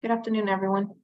Good afternoon, everyone.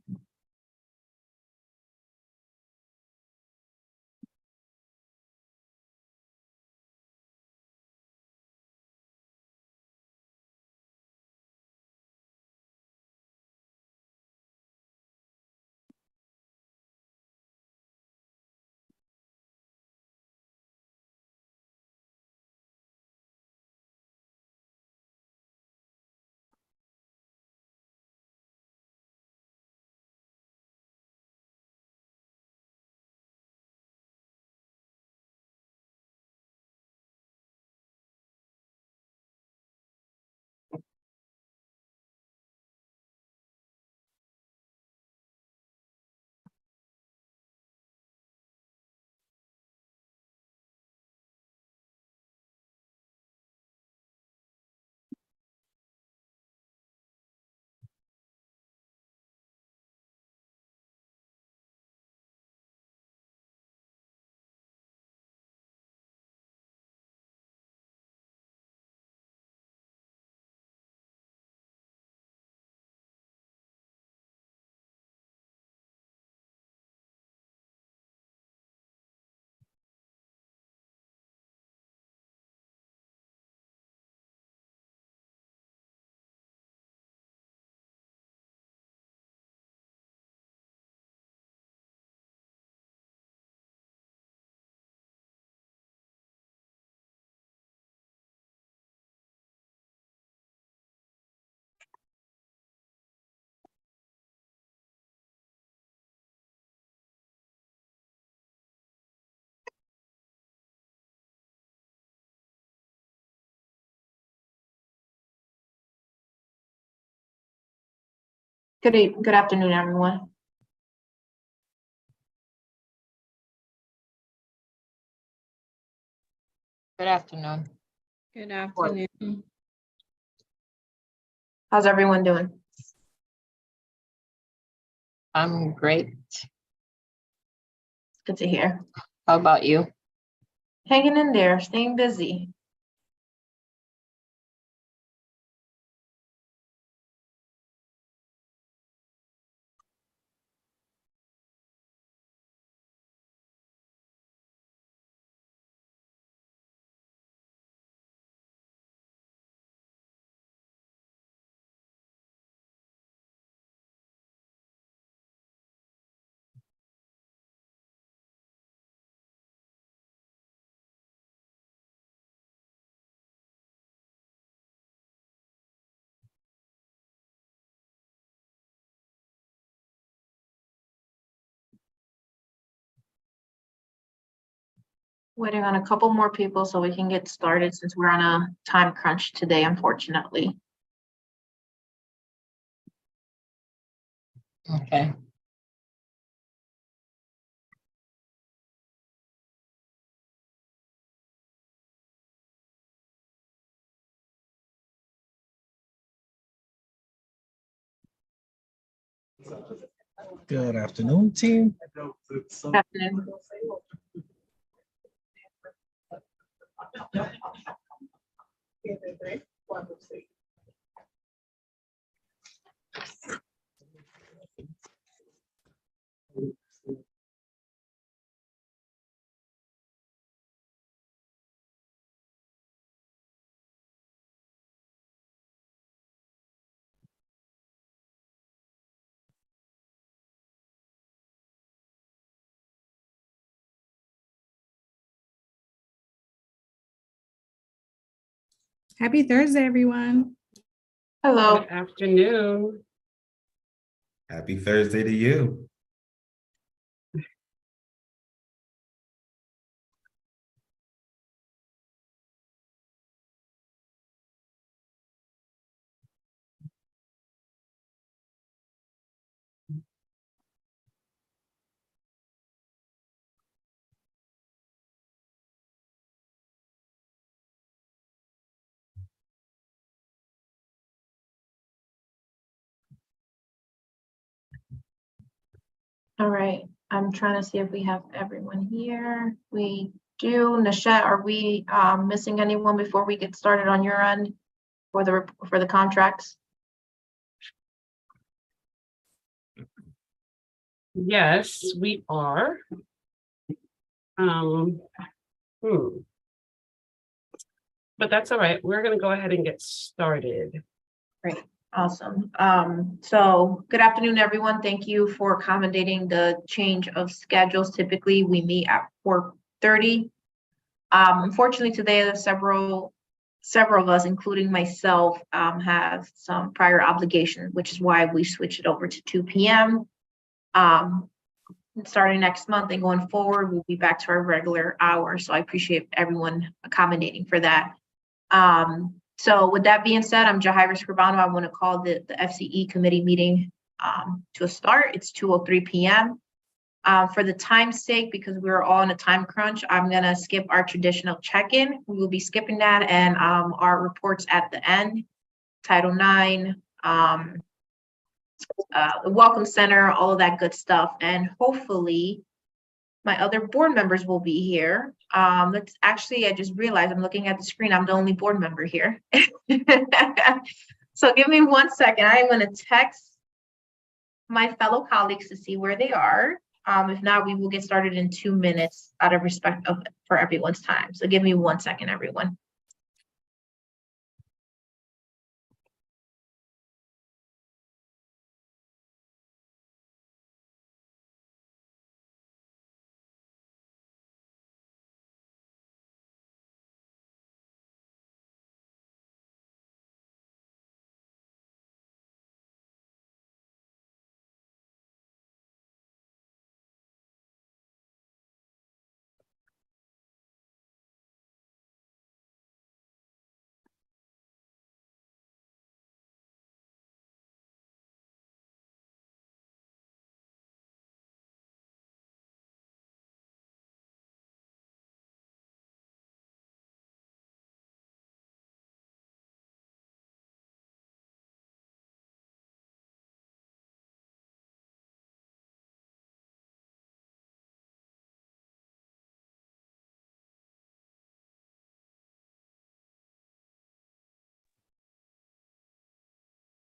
Good afternoon, everyone. Good afternoon. Good afternoon. How's everyone doing? I'm great. Good to hear. How about you? Hanging in there, staying busy. Waiting on a couple more people so we can get started since we're on a time crunch today, unfortunately. Okay. Good afternoon, team. Good afternoon. Happy Thursday, everyone. Hello. Good afternoon. Happy Thursday to you. All right. I'm trying to see if we have everyone here. We do. Nishette, are we missing anyone before we get started on your end for the contracts? Yes, we are. Um, But that's all right. We're gonna go ahead and get started. Great, awesome. So good afternoon, everyone. Thank you for accommodating the change of schedules. Typically, we meet at 4:30. Unfortunately, today, several of us, including myself, have some prior obligations, which is why we switched it over to 2 p.m. Starting next month and going forward, we'll be back to our regular hours. So I appreciate everyone accommodating for that. So with that being said, I'm Jahira Scribano. I want to call the FCE committee meeting to a start. It's 2:03 p.m. For the time's sake, because we're all in a time crunch, I'm gonna skip our traditional check-in. We will be skipping that and our reports at the end. Title IX, the Welcome Center, all of that good stuff. And hopefully my other board members will be here. Let's actually, I just realized I'm looking at the screen. I'm the only board member here. So give me 1 second. I am going to text my fellow colleagues to see where they are. If not, we will get started in 2 minutes out of respect for everyone's time. So give me 1 second, everyone.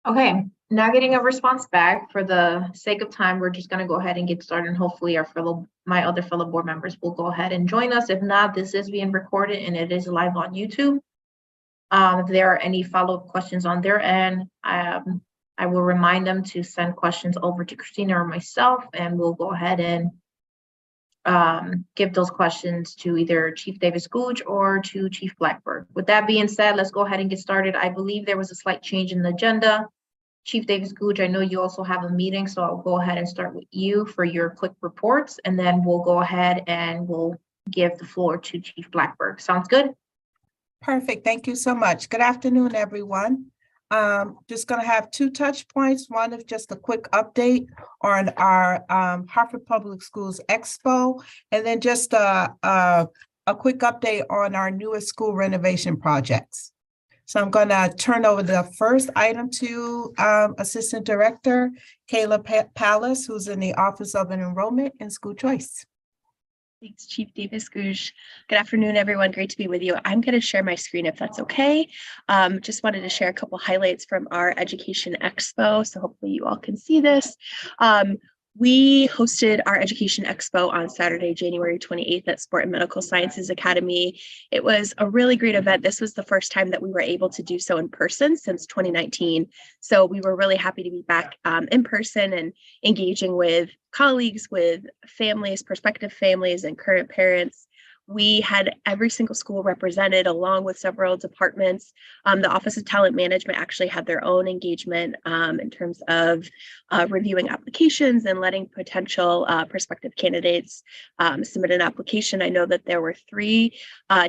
Okay, now getting a response back. For the sake of time, we're just going to go ahead and get started. And hopefully my other fellow board members will go ahead and join us. If not, this is being recorded and it is live on YouTube. If there are any follow-up questions on their end, I will remind them to send questions over to Christina or myself, and we'll go ahead and give those questions to either Chief Davis Gooch or to Chief Blackburn. With that being said, let's go ahead and get started. I believe there was a slight change in the agenda. Chief Davis Gooch, I know you also have a meeting, so I'll go ahead and start with you for your quick reports, and then we'll go ahead and we'll give the floor to Chief Blackburn. Sounds good? Perfect. Thank you so much. Good afternoon, everyone. Just going to have 2 touch points. One is just a quick update on our Hartford Public Schools Expo, and then just a quick update on our newest school renovation projects. So I'm going to turn over the first item to Assistant Director Kayla Pallas, who's in the Office of Enrollment and School Choice. Thanks, Chief Davis Gooch. Good afternoon, everyone. Great to be with you. I'm going to share my screen if that's okay. Just wanted to share a couple highlights from our Education Expo. So hopefully you all can see this. We hosted our Education Expo on Saturday, January 28th at Sport and Medical Sciences Academy. It was a really great event. This was the first time that we were able to do so in person since 2019. So we were really happy to be back in person and engaging with colleagues, with families, prospective families, and current parents. We had every single school represented along with several departments. The Office of Talent Management actually had their own engagement in terms of reviewing applications and letting potential prospective candidates submit an application. I know that there were 3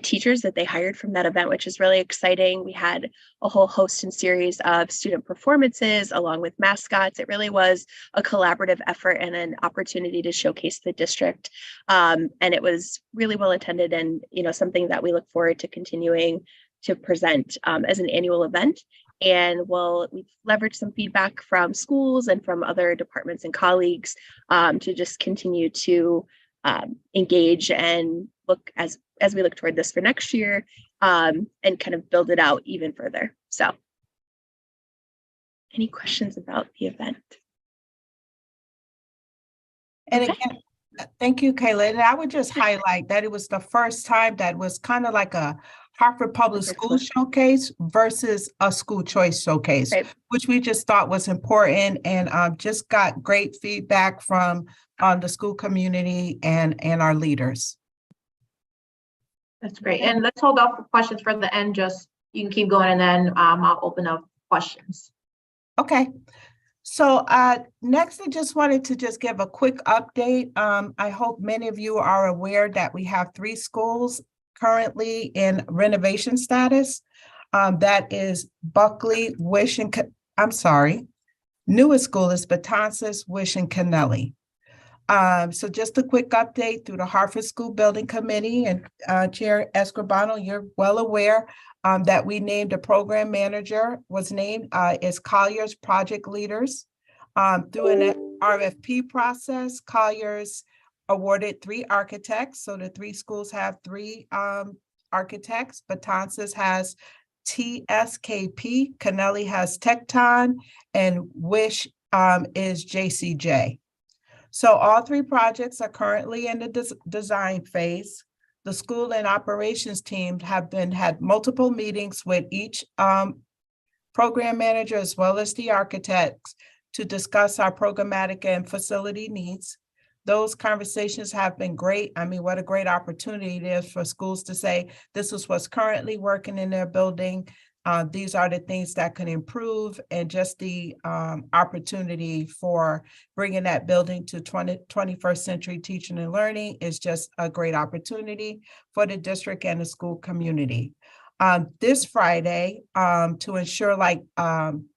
teachers that they hired from that event, which is really exciting. We had a whole host and series of student performances along with mascots. It really was a collaborative effort and an opportunity to showcase the district. And it was really well attended and, something that we look forward to continuing to present as an annual event. And we've leveraged some feedback from schools and from other departments and colleagues to just continue to engage and look as we look toward this for next year and kind of build it out even further. So any questions about the event? And Okay. again, thank you, Kayla. And I would just highlight that it was the first time that was kind of like a Hartford Public Schools showcase versus a school choice showcase, Right. which we just thought was important, and just got great feedback from the school community and our leaders. That's great. And let's hold off for questions for the end. Just, you can keep going and then I'll open up questions. Okay. So next, I just wanted to just give a quick update. I hope many of you are aware that we have 3 schools currently in renovation status. That is Buckley, Wish, and newest school is Betances, Wish, and Kennelly. So just a quick update through the Hartford School Building Committee, and Chair Escribano, you're well aware that we named a program manager, was named is Collier's Project Leaders. Through an RFP process, Collier's awarded 3 architects. So the 3 schools have 3 architects. Betances has TSKP, Kennelly has Tecton, and Wish is JCJ. So all 3 projects are currently in the design phase. The school and operations team have had multiple meetings with each program manager as well as the architects to discuss our programmatic and facility needs. Those conversations have been great. I mean, what a great opportunity it is for schools to say, this is what's currently working in their building. These are the things that can improve, and just the opportunity for bringing that building to 21st century teaching and learning is just a great opportunity for the district and the school community. This Friday, to ensure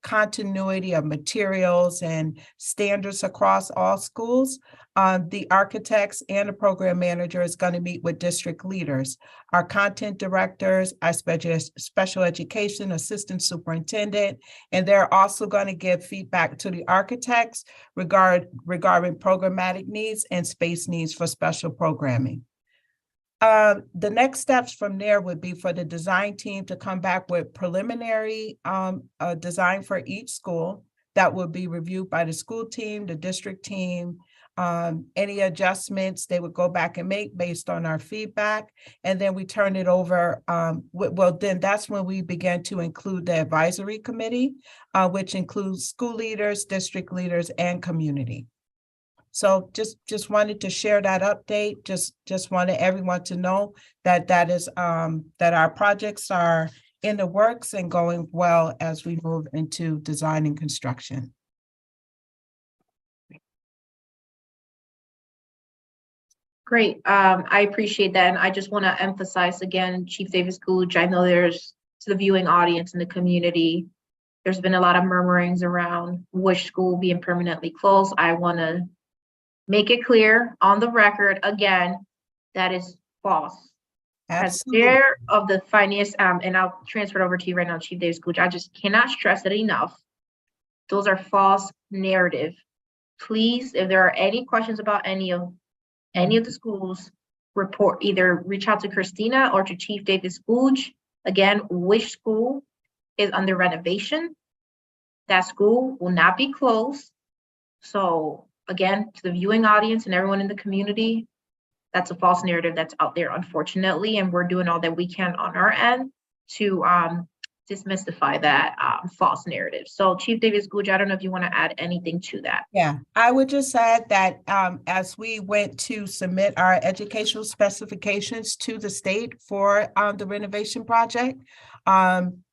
continuity of materials and standards across all schools, the architects and the program manager is going to meet with district leaders, our content directors, our special education assistant superintendent, and they're also going to give feedback to the architects regarding programmatic needs and space needs for special programming. The next steps from there would be for the design team to come back with preliminary design for each school that will be reviewed by the school team, the district team. Any adjustments they would go back and make based on our feedback, and then we turn it over. Then that's when we begin to include the advisory committee, which includes school leaders, district leaders, and community. So just wanted to share that update. Just wanted everyone to know that that our projects are in the works and going well as we move into design and construction. Great. I appreciate that. And I just want to emphasize again, Chief Davis-Gooch, I know there's, to the viewing audience in the community, there's been a lot of murmurings around Wish School being permanently closed. I want to make it clear on the record again, that is false. As chair of the finance, and I'll transfer it over to you right now, Chief Davis-Gooch. I just cannot stress it enough. Those are false narrative. Please, if there are any questions about any of the schools, either reach out to Christina or to Chief Davis-Gooch. Again, Wish School is under renovation. That school will not be closed. So again, to the viewing audience and everyone in the community, that's a false narrative that's out there, unfortunately, and we're doing all that we can on our end to dismystify that false narrative. So Chief Davis-Gooch, I don't know if you want to add anything to that. Yeah, I would just add that as we went to submit our educational specifications to the state for the renovation project,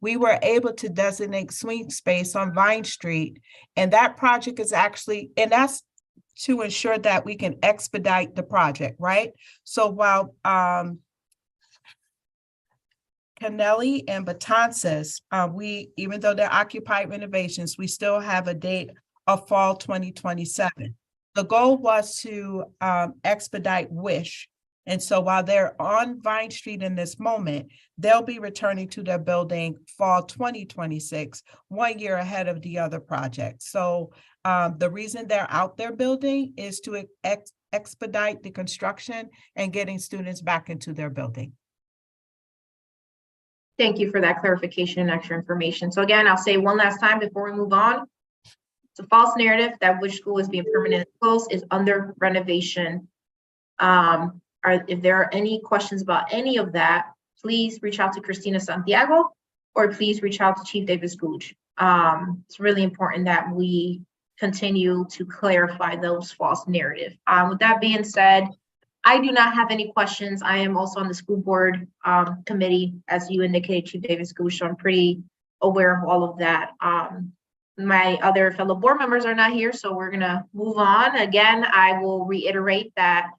we were able to designate swing space on Vine Street, and that project is actually, and that's to ensure that we can expedite the project, right? So while Kennelly and Betances, even though they're occupied renovations, we still have a date of fall 2027. The goal was to expedite Wish. And so while they're on Vine Street in this moment, they'll be returning to their building fall 2026, 1 year ahead of the other projects. So the reason they're out there building is to expedite the construction and getting students back into their building. Thank you for that clarification and extra information. So again, I'll say one last time before we move on. It's a false narrative that which school is being permanently closed is under renovation. If there are any questions about any of that, please reach out to Christina Santiago or please reach out to Chief Davis Gooch. It's really important that we continue to clarify those false narratives. With that being said, I do not have any questions. I am also on the school board committee, as you indicated, Chief Davis Gooch, so I'm pretty aware of all of that. My other fellow board members are not here, so we're gonna move on. Again, I will reiterate that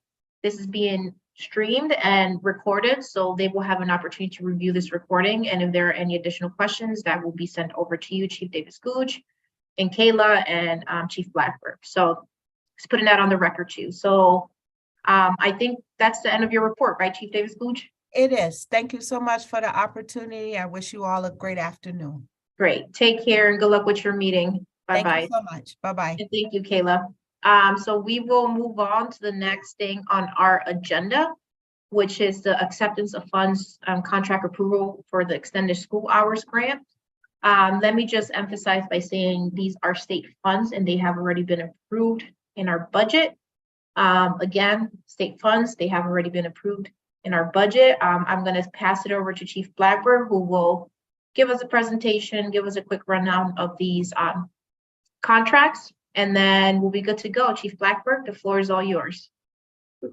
this is being streamed and recorded, so they will have an opportunity to review this recording. And if there are any additional questions, that will be sent over to you, Chief Davis Gooch and Kayla and Chief Blackburn. So just putting that on the record too. So I think that's the end of your report, right, Chief Davis Gooch? It is. Thank you so much for the opportunity. I wish you all a great afternoon. Great. Take care and good luck with your meeting. Bye-bye. Thank you so much. Bye-bye. And thank you, Kayla. So we will move on to the next thing on our agenda, which is the acceptance of funds contract approval for the extended school hours grant. Let me just emphasize by saying these are state funds and they have already been approved in our budget. Again, state funds, they have already been approved in our budget. I'm going to pass it over to Chief Blackburn, who will give us a presentation, give us a quick rundown of these contracts, and then we'll be good to go. Chief Blackburn, the floor is all yours.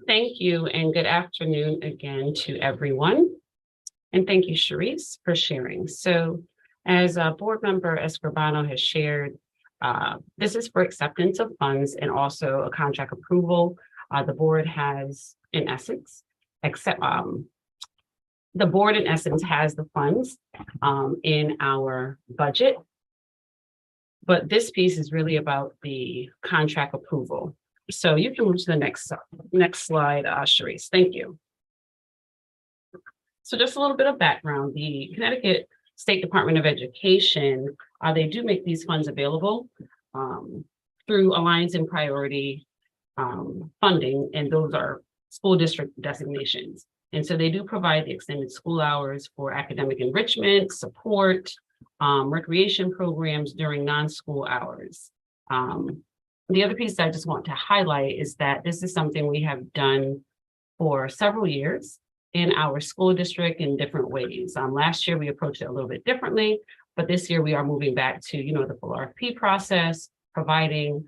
Thank you and good afternoon again to everyone. And thank you, Sharice, for sharing. So as Board Member Escribano has shared, this is for acceptance of funds and also a contract approval. The board has, in essence, the board in essence has the funds in our budget. But this piece is really about the contract approval. So you can move to the next slide, Sharice. Thank you. So just a little bit of background. The Connecticut State Department of Education, they do make these funds available through Alliance and Priority funding, and those are school district designations. And so they do provide the extended school hours for academic enrichment, support, recreation programs during non-school hours. The other piece I just want to highlight is that this is something we have done for several years in our school district in different ways. Last year we approached it a little bit differently, but this year we are moving back to, the full RFP process, providing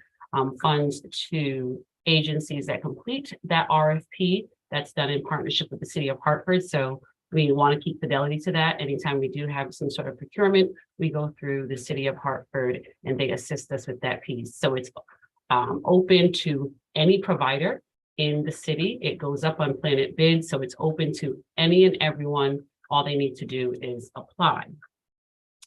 funds to agencies that complete that RFP. That's done in partnership with the City of Hartford. So we want to keep fidelity to that. Anytime we do have some sort of procurement, we go through the City of Hartford and they assist us with that piece. So it's open to any provider in the city. It goes up on Planet Bid, so it's open to any and everyone. All they need to do is apply.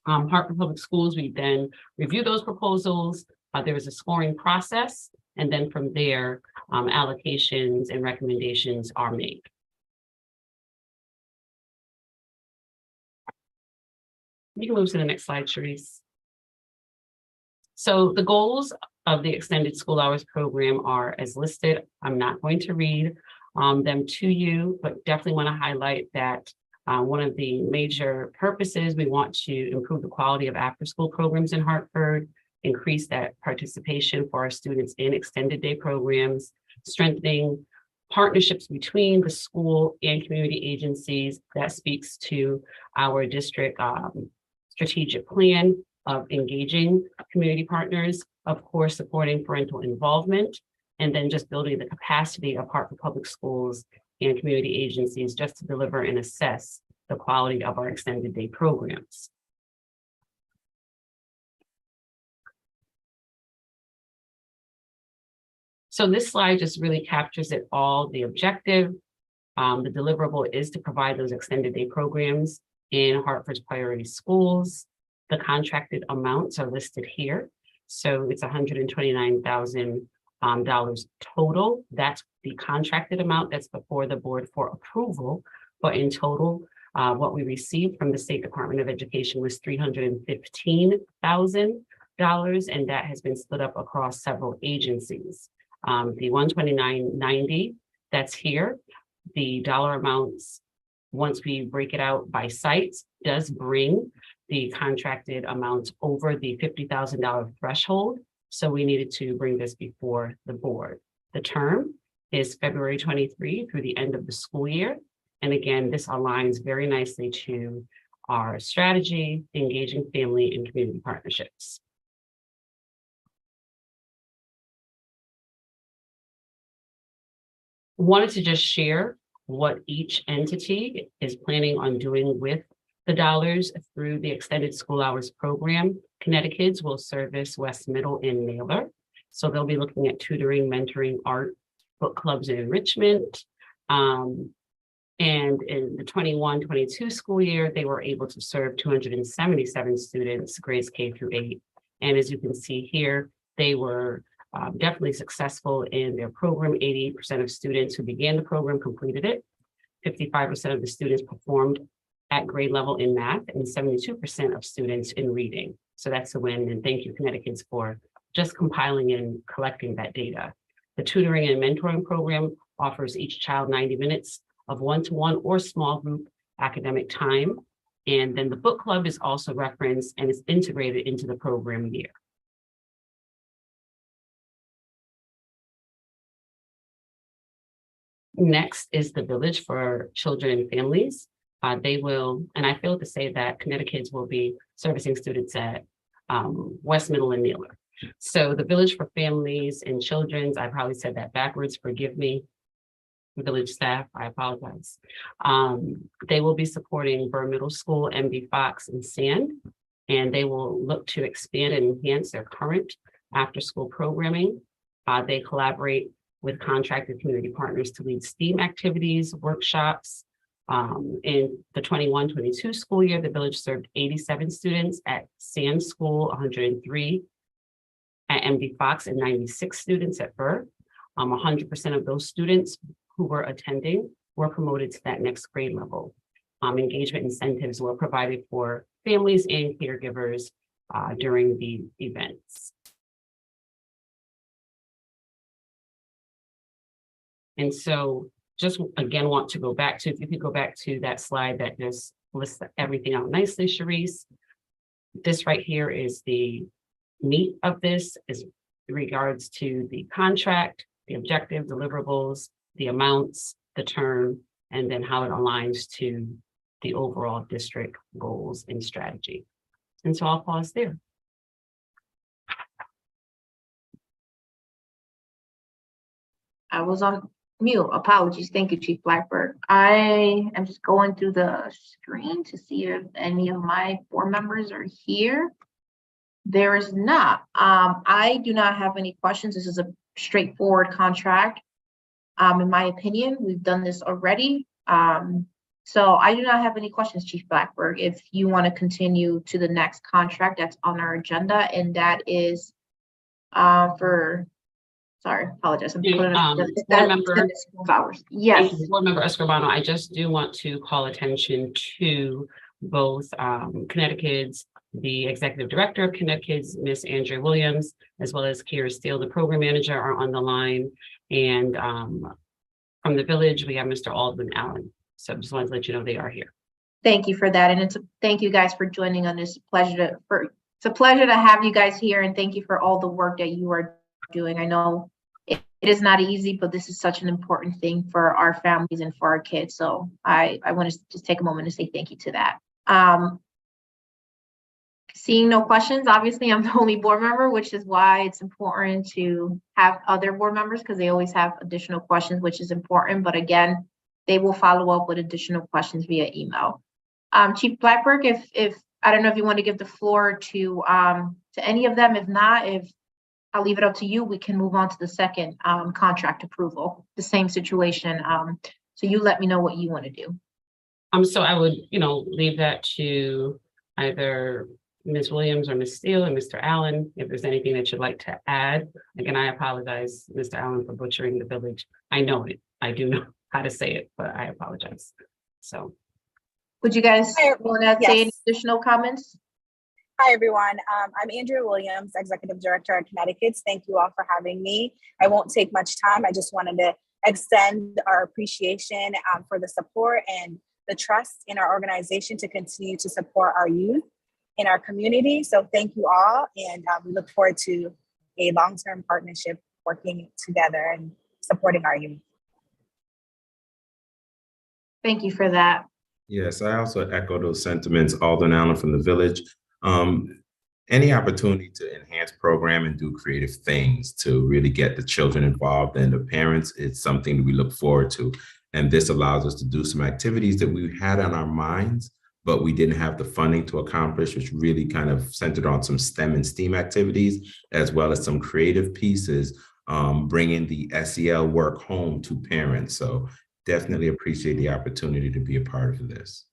Hartford Public Schools, we then review those proposals. There is a scoring process, and then from there, allocations and recommendations are made. You can move to the next slide, Sharice. So the goals of the extended school hours program are as listed. I'm not going to read them to you, but definitely want to highlight that one of the major purposes, we want to improve the quality of after-school programs in Hartford, increase that participation for our students in extended day programs, strengthening partnerships between the school and community agencies. That speaks to our district strategic plan of engaging community partners, of course, supporting parental involvement, and then just building the capacity of Hartford Public Schools and community agencies just to deliver and assess the quality of our extended day programs. So this slide just really captures it all. The objective, the deliverable is to provide those extended day programs in Hartford's priority schools. The contracted amounts are listed here. So it's $129,000 total. That's the contracted amount that's before the board for approval. But in total, what we received from the State Department of Education was $315,000, and that has been split up across several agencies. The $129.90 that's here, the dollar amounts, once we break it out by sites, does bring the contracted amounts over the $50,000 threshold. So we needed to bring this before the board. The term is February 23 through the end of the school year. And again, this aligns very nicely to our strategy, engaging family and community partnerships. Wanted to just share what each entity is planning on doing with the dollars through the extended school hours program. Connecticut's will service West Middle and Naylor. So they'll be looking at tutoring, mentoring, art, book clubs, and enrichment. And in the 21-22 school year, they were able to serve 277 students, grades K through 8. And as you can see here, they were definitely successful in their program. 88% of students who began the program completed it. 55% of the students performed at grade level in math, and 72% of students in reading. So that's a win, and thank you, Connecticut's, for just compiling and collecting that data. The tutoring and mentoring program offers each child 90 minutes of one-to-one or small group academic time. And then the book club is also referenced and is integrated into the program year. Next is the Village for Children and Families. They will, and I feel to say that Connecticut's will be servicing students at West Middle and Naylor. So the Village for Families and Children's, I probably said that backwards, forgive me. Village staff, I apologize. They will be supporting Burr Middle School, MB Fox, and Sand, and they will look to expand and enhance their current after-school programming. They collaborate with contracted community partners to lead STEAM activities, workshops. In the 21-22 school year, the Village served 87 students at Sand School, 103 at MD Fox, and 96 students at Burr. 100% of those students who were attending were promoted to that next grade level. Engagement incentives were provided for families and caregivers during the events. And so just again, want to go back to, if you could go back to that slide that just lists everything out nicely, Sharice. This right here is the meat of this, is in regards to the contract, the objective deliverables, the amounts, the term, and then how it aligns to the overall district goals and strategy. And so I'll pause there. I was on mute. Apologies. Thank you, Chief Blackburn. I am just going through the screen to see if any of my board members are here. There is not. I do not have any questions. This is a straightforward contract. In my opinion, we've done this already. So I do not have any questions, Chief Blackburn. If you want to continue to the next contract that's on our agenda, and that is for, sorry, apologize. I'm putting hours. Yes. Board Member Escobar, I just do want to call attention to both Connecticut's, the Executive Director of Connecticut's, Miss Andrea Williams, as well as Kira Steele, the Program Manager, are on the line. And from the Village, we have Mr. Alden Allen. So just wanted to let you know they are here. Thank you for that. And thank you guys for joining on this. It's a pleasure to have you guys here, and thank you for all the work that you are doing. I know it is not easy, but this is such an important thing for our families and for our kids. So I want to just take a moment to say thank you to that. Seeing no questions, obviously I'm the only board member, which is why it's important to have other board members, because they always have additional questions, which is important. But again, they will follow up with additional questions via email. Chief Blackburn, if I don't know if you want to give the floor to any of them. If not, I'll leave it up to you. We can move on to the second contract approval, the same situation. So you let me know what you want to do. So I would, leave that to either Ms. Williams or Ms. Steele and Mr. Allen, if there's anything that you'd like to add. Again, I apologize, Mr. Allen, for butchering the Village. I know it. I do know how to say it, but I apologize. So. Would you guys want to say any Yes. additional comments? Hi, everyone. I'm Andrea Williams, Executive Director at Connecticut's. Thank you all for having me. I won't take much time. I just wanted to extend our appreciation for the support and the trust in our organization to continue to support our youth in our community. So thank you all. And we look forward to a long-term partnership working together and supporting our youth. Thank you for that. Yes, I also echo those sentiments, Alden Allen from the Village. Any opportunity to enhance program and do creative things to really get the children involved and the parents, it's something that we look forward to. And this allows us to do some activities that we had on our minds, but we didn't have the funding to accomplish, which really kind of centered on some STEM and STEAM activities, as well as some creative pieces, bringing the SEL work home to parents. So definitely appreciate the opportunity to be a part of this.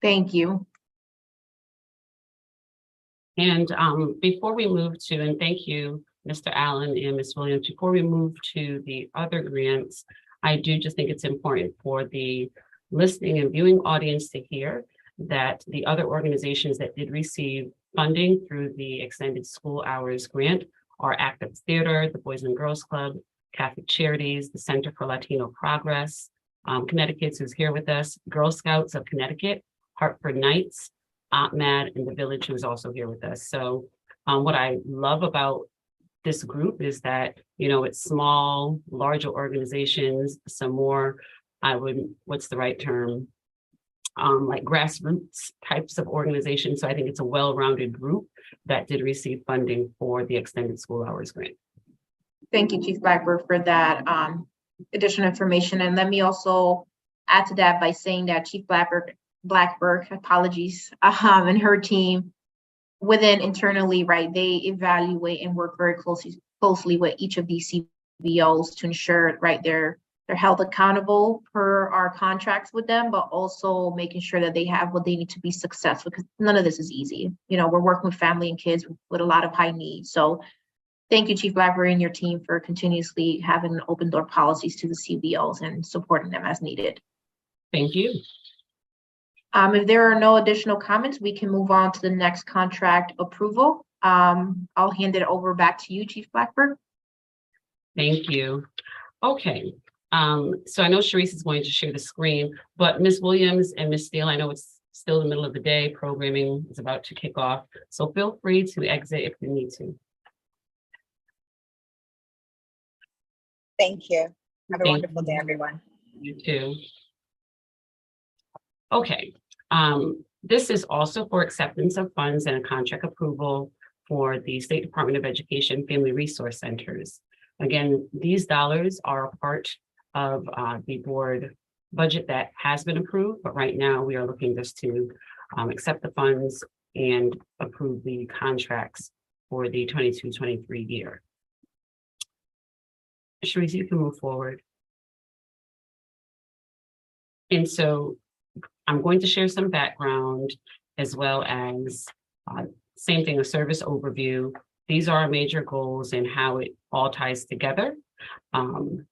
Thank you. And before we move to, and thank you, Mr. Allen and Ms. Williams, before we move to the other grants, I do just think it's important for the listening and viewing audience to hear that the other organizations that did receive funding through the Extended School Hours Grant are Active Theater, the Boys and Girls Club, Catholic Charities, the Center for Latino Progress, Connecticut's who's here with us, Girl Scouts of Connecticut, Hartford Knights, Mad, and the Village, who's also here with us. So what I love about this group is that, you know, it's small, larger organizations, some more, what's the right term? Like grassroots types of organizations. So I think it's a well-rounded group that did receive funding for the Extended School Hours Grant. Thank you, Chief Blackburn, for that additional information. And let me also add to that by saying that Chief Blackburn, apologies, and her team within internally, right, they evaluate and work very closely with each of these CBOs to ensure, right, they're held accountable per our contracts with them, but also making sure that they have what they need to be successful, because none of this is easy. You know, we're working with family and kids with a lot of high needs. So thank you, Chief Blackburn, and your team for continuously having open door policies to the CBOs and supporting them as needed. Thank you. If there are no additional comments, we can move on to the next contract approval. I'll hand it over back to you, Chief Blackburn. Thank you. Okay. So I know Sharice is going to share the screen, but Ms. Williams and Ms. Steele, I know it's still the middle of the day, programming is about to kick off. So feel free to exit if you need to. Thank you. Have a Thank wonderful day, everyone. You too. Okay. This is also for acceptance of funds and a contract approval for the State Department of Education Family Resource Centers. Again, these dollars are a part of the board budget that has been approved, but right now we are looking just to accept the funds and approve the contracts for the 22-23 year. Sharice, you can move forward. And so I'm going to share some background as well as same thing, a service overview. These are our major goals and how it all ties together.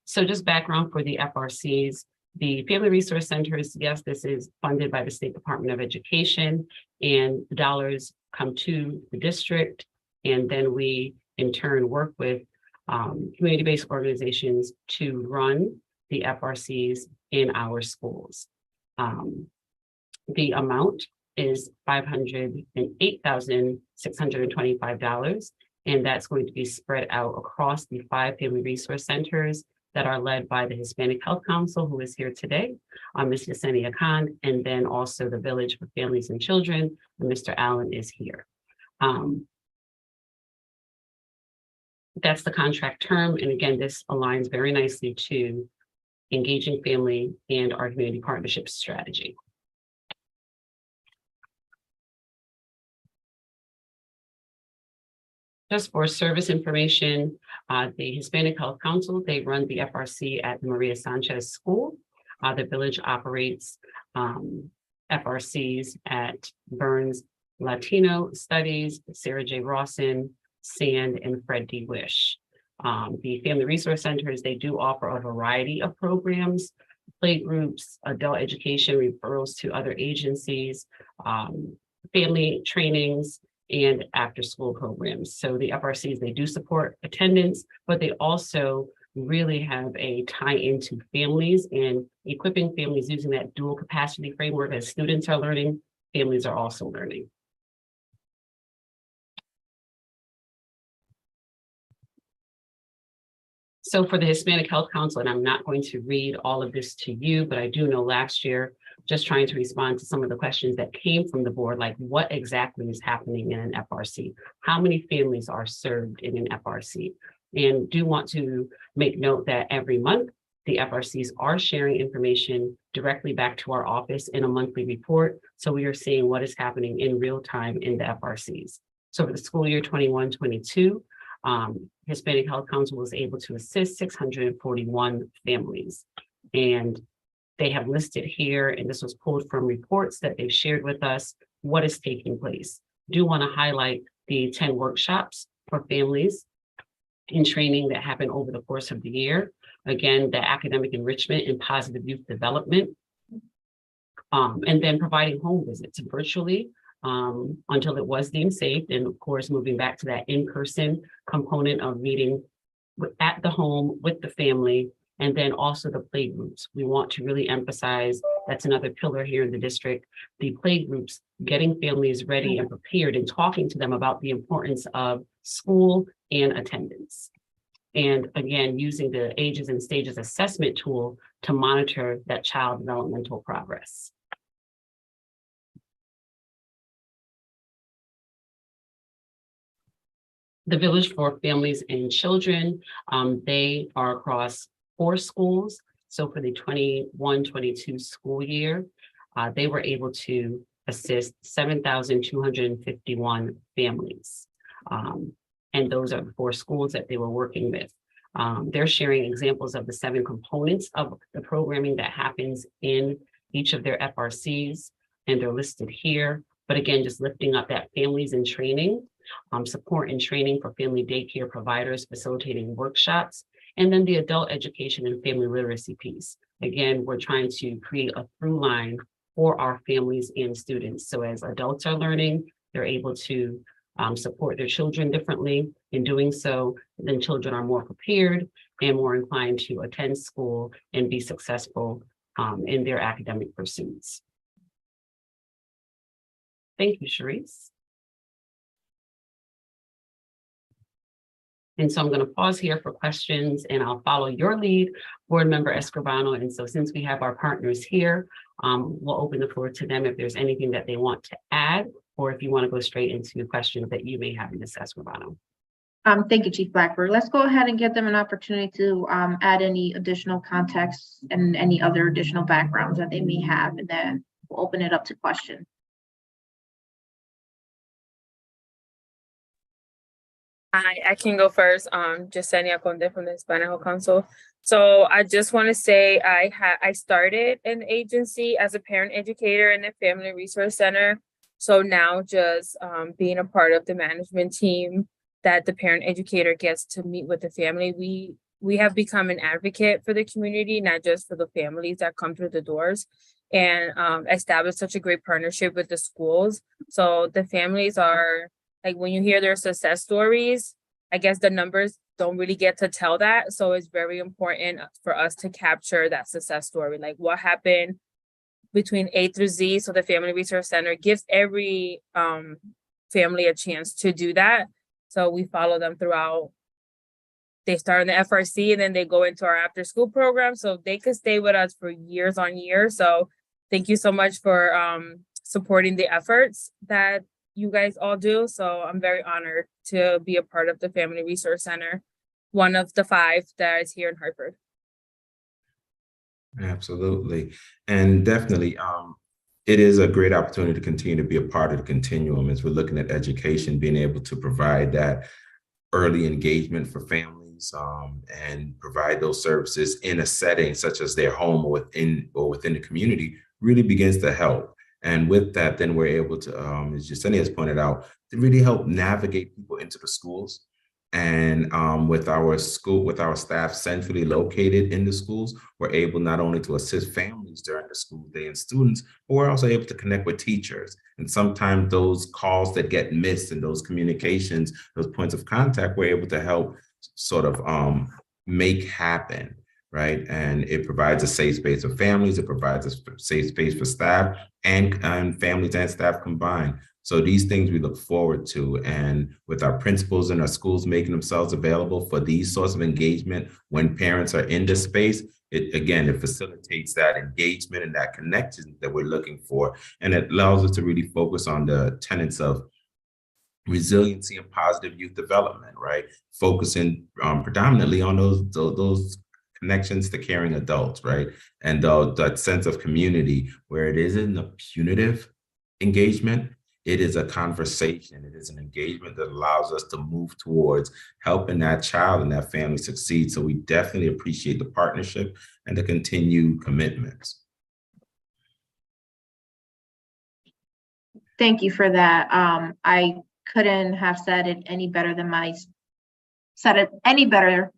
So just background for the FRCs, the Family Resource Centers, yes, this is funded by the State Department of Education, and the dollars come to the district, and then we in turn work with community-based organizations to run the FRCs in our schools. The amount is $508,625, and that's going to be spread out across the 5 family resource centers that are led by the Hispanic Health Council, who is here today, Ms. Yesenia Khan, and then also the Village for Families and Children, and Mr. Allen is here. That's the contract term, and again, this aligns very nicely to engaging family and our community partnership strategy. Just for service information, the Hispanic Health Council, they run the FRC at the Maria Sanchez School. The Village operates FRCs at Burns Latino Studies, Sarah J. Rawson, Sand, and Fred D. Wish. The Family Resource Centers, they do offer a variety of programs, play groups, adult education, referrals to other agencies, family trainings, and after school programs. So the FRCs, they do support attendance, but they also really have a tie into families and equipping families using that dual capacity framework. As students are learning, families are also learning. So for the Hispanic Health Council, and I'm not going to read all of this to you, but I do know last year, just trying to respond to some of the questions that came from the board, like what exactly is happening in an FRC? How many families are served in an FRC? And do want to make note that every month, the FRCs are sharing information directly back to our office in a monthly report. So we are seeing what is happening in real time in the FRCs. So for the school year 21-22, Hispanic Health Council was able to assist 641 families. And they have listed here, and this was pulled from reports that they've shared with us, what is taking place. Do want to highlight the 10 workshops for families in training that happened over the course of the year. Again, the academic enrichment and positive youth development, and then providing home visits virtually until it was deemed safe. And of course, moving back to that in-person component of meeting at the home with the family, and then also the play groups. We want to really emphasize, that's another pillar here in the district, the play groups, getting families ready and prepared and talking to them about the importance of school and attendance. And again, using the ages and stages assessment tool to monitor that child developmental progress. The Village for Families and Children, they are across 4 schools. So for the 21-22 school year, they were able to assist 7,251 families. And those are the 4 schools that they were working with. They're sharing examples of the 7 components of the programming that happens in each of their FRCs, and they're listed here. But again, just lifting up that families in training, support and training for family daycare providers, facilitating workshops, and then the adult education and family literacy piece. Again, we're trying to create a through line for our families and students. So as adults are learning, they're able to support their children differently. In doing so, then children are more prepared and more inclined to attend school and be successful in their academic pursuits. Thank you, Sharice. And so I'm going to pause here for questions, and I'll follow your lead, Board Member Escribano. And so since we have our partners here, we'll open the floor to them if there's anything that they want to add, or if you want to go straight into questions that you may have, Ms. Escribano. Thank you, Chief Blackburn. Let's go ahead and give them an opportunity to add any additional context and any other additional backgrounds that they may have, and then we'll open it up to questions. I can go first. Yesenia Conde from the Hispanic Health Council. So I just want to say I started an agency as a parent educator in the Family Resource Center. So now just being a part of the management team that the parent educator gets to meet with the family, we have become an advocate for the community, not just for the families that come through the doors, and established such a great partnership with the schools. So the families are, like, when you hear their success stories, I guess the numbers don't really get to tell that. So it's very important for us to capture that success story, like what happened between A through Z. So the Family Resource Center gives every family a chance to do that. So we follow them throughout. They start in the FRC and then they go into our after school program. So they could stay with us for years on years. So thank you so much for supporting the efforts that you guys all do. So I'm very honored to be a part of the Family Resource Center, one of the 5 that is here in Hartford. Absolutely. And definitely, it is a great opportunity to continue to be a part of the continuum as we're looking at education, being able to provide that early engagement for families and provide those services in a setting such as their home or within the community really begins to help. And with that, then we're able to, as Yesenia has pointed out, to really help navigate people into the schools. And with our staff centrally located in the schools, we're able not only to assist families during the school day and students, but we're also able to connect with teachers. And sometimes those calls that get missed and those communications, those points of contact, we're able to help sort of make happen. Right. And it provides a safe space for families. It provides a safe space for staff and families and staff combined. So these things we look forward to, and with our principals and our schools making themselves available for these sorts of engagement when parents are in this space, it facilitates that engagement and that connection that we're looking for. And it allows us to really focus on the tenets of resiliency and positive youth development, right? Focusing predominantly on those connections to caring adults, right? And that sense of community where it isn't a punitive engagement, it is a conversation. It is an engagement that allows us to move towards helping that child and that family succeed. So we definitely appreciate the partnership and the continued commitments. Thank you for that. I couldn't have said it any better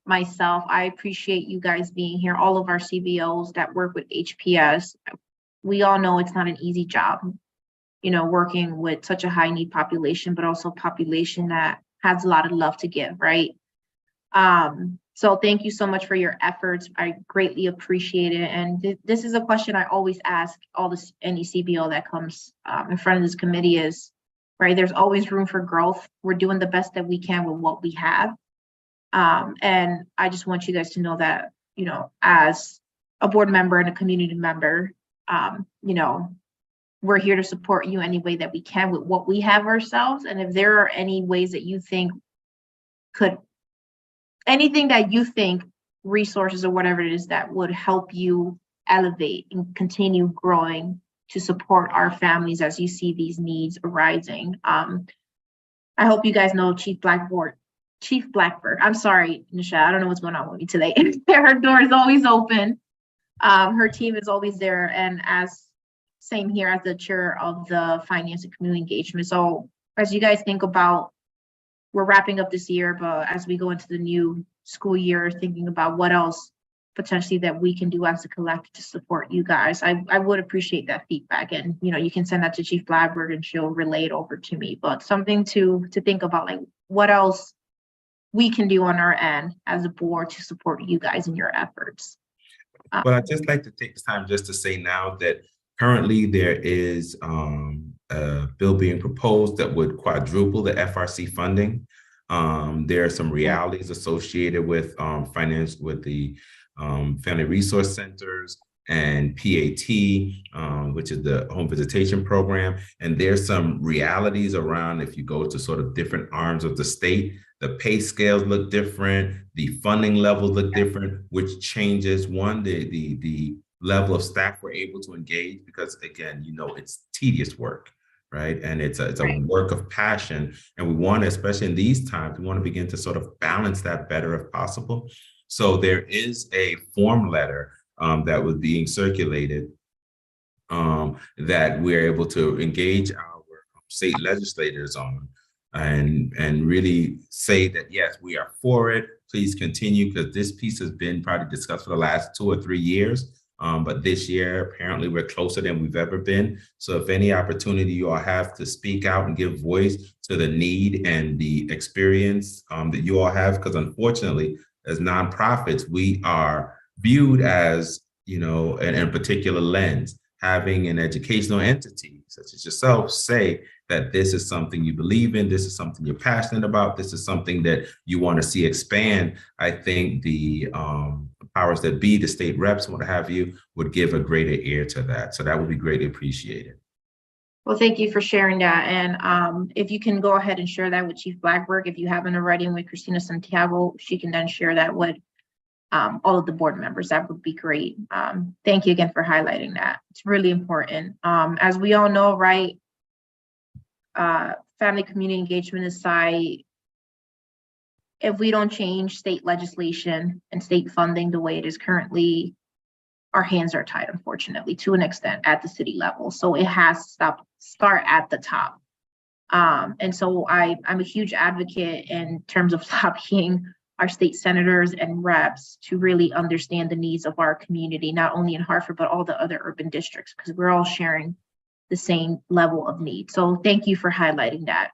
myself. I appreciate you guys being here, all of our CBOs that work with HPS. We all know it's not an easy job, working with such a high need population, but also population that has a lot of love to give, right? So thank you so much for your efforts. I greatly appreciate it. And this is a question I always ask any CBO that comes in front of this committee is, right, there's always room for growth. We're doing the best that we can with what we have. And I just want you guys to know that, as a board member and a community member, we're here to support you any way that we can with what we have ourselves. And if there are any ways that you think anything that you think, resources or whatever it is that would help you elevate and continue growing to support our families as you see these needs arising. I hope you guys know Chief Blackbird. I'm sorry, Nisha, I don't know what's going on with me today. Her door is always open. Her team is always there. And same here as the chair of the finance and community engagement. So as you guys think about, we're wrapping up this year, but as we go into the new school year, thinking about what else potentially that we can do as a collective to support you guys, I would appreciate that feedback. And, you can send that to Chief Blackbird and she'll relay it over to me, but something to think about, like what else we can do on our end as a board to support you guys in your efforts. Well, I'd just like to take this time just to say now that currently there is a bill being proposed that would quadruple the FRC funding. There are some realities associated with finance with the Family Resource Centers and PAT, which is the home visitation program. And there's some realities around, if you go to sort of different arms of the state, the pay scales look different, the funding levels look different, which changes the level of staff we're able to engage, because again, it's tedious work, right? And it's a work of passion. And we want to, especially in these times, we want to begin to sort of balance that better if possible. So there is a form letter that was being circulated that we're able to engage our state legislators on and really say that, yes, we are for it. Please continue, because this piece has been probably discussed for the last 2 or 3 years. But this year, apparently, we're closer than we've ever been. So if any opportunity you all have to speak out and give voice to the need and the experience that you all have, because unfortunately, as nonprofits, we are viewed as, in a particular lens. Having an educational entity such as yourself say that this is something you believe in, this is something you're passionate about, this is something that you want to see expand, I think the powers that be, the state reps, what have you, would give a greater ear to that. So that would be greatly appreciated. Well, thank you for sharing that. And if you can go ahead and share that with Chief Blackbird, if you haven't already, and with Christina Santiago, she can then share that with all of the board members. That would be great. Thank you again for highlighting that. It's really important. As we all know, right, family community engagement aside, if we don't change state legislation and state funding the way it is currently, our hands are tied, unfortunately, to an extent at the city level. So it has to start at the top. And so I'm a huge advocate in terms of lobbying our state senators and reps to really understand the needs of our community, not only in Hartford, but all the other urban districts, because we're all sharing the same level of need. So thank you for highlighting that.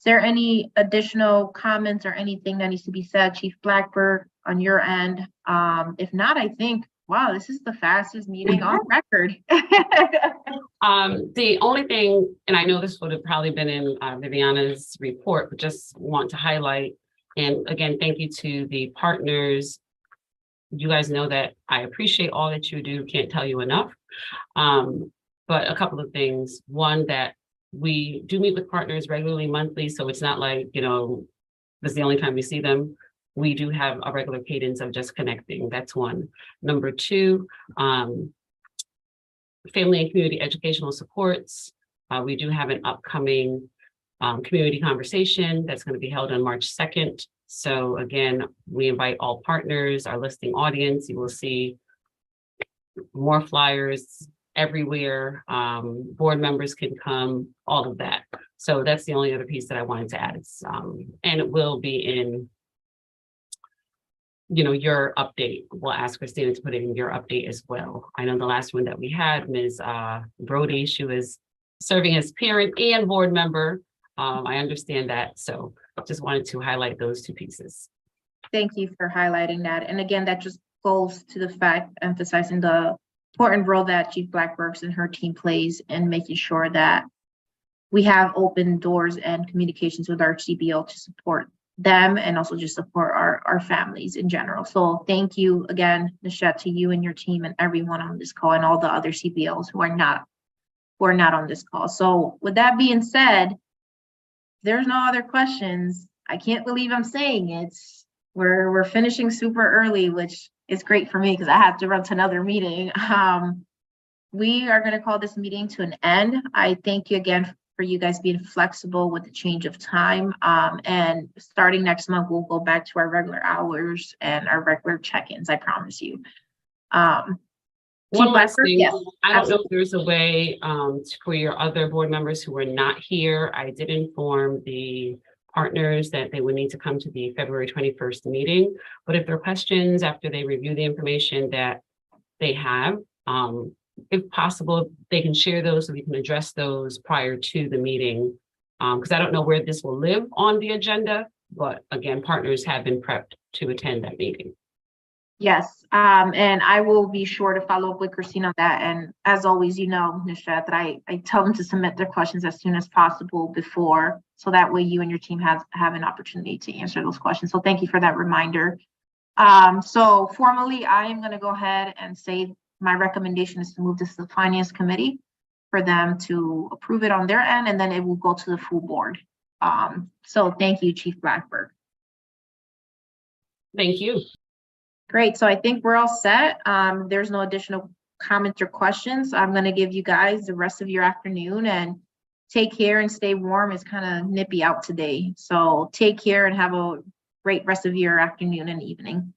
Is there any additional comments or anything that needs to be said, Chief Blackbird, on your end? If not, I think Wow, this is the fastest meeting on record. The only thing, and I know this would have probably been in Viviana's report, but just want to highlight, and again, thank you to the partners. You guys know that I appreciate all that you do, can't tell you enough. But a couple of things. One, that we do meet with partners regularly monthly, so it's not like, you know, this is the only time we see them. We do have a regular cadence of just connecting. That's one. Number two, family and community educational supports. We do have an upcoming community conversation that's going to be held on March 2nd. So again, we invite all partners, our listing audience. You will see more flyers everywhere. Board members can come, all of that. So that's the only other piece that I wanted to add. And it will be in, you know, your update. We'll ask Christina to put it in your update as well. I know the last one that we had, Ms. Brody, she was serving as parent and board member. I understand that. So just wanted to highlight those two pieces. Thank you for highlighting that. And again, that just goes to the fact, emphasizing the important role that Chief Blackburks and her team plays in making sure that we have open doors and communications with our CBO to support them and also just support our families in general. So thank you again, Nishette, to you and your team and everyone on this call and all the other CBOs who are not on this call. So with that being said, there's no other questions. I can't believe I'm saying it. We're finishing super early, which is great for me because I have to run to another meeting. We are going to call this meeting to an end. I thank you again for you guys being flexible with the change of time. And starting next month, we'll go back to our regular hours and our regular check-ins, I promise you. One last thing, yes, I don't know if there's a way for your other board members who are not here. I did inform the partners that they would need to come to the February 21st meeting. But if there are questions after they review the information that they have, if possible, they can share those so we can address those prior to the meeting. Because I don't know where this will live on the agenda, but again, partners have been prepped to attend that meeting. Yes, and I will be sure to follow up with Christine on that. And as always, you know, Nishette, that I tell them to submit their questions as soon as possible before, so that way you and your team have an opportunity to answer those questions. So thank you for that reminder. So formally, I am going to go ahead and say my recommendation is to move this to the Finance Committee for them to approve it on their end, and then it will go to the full board. So thank you, Chief Blackburk. Thank you. Great, so I think we're all set. There's no additional comments or questions. I'm gonna give you guys the rest of your afternoon and take care and stay warm. It's kind of nippy out today. So take care and have a great rest of your afternoon and evening.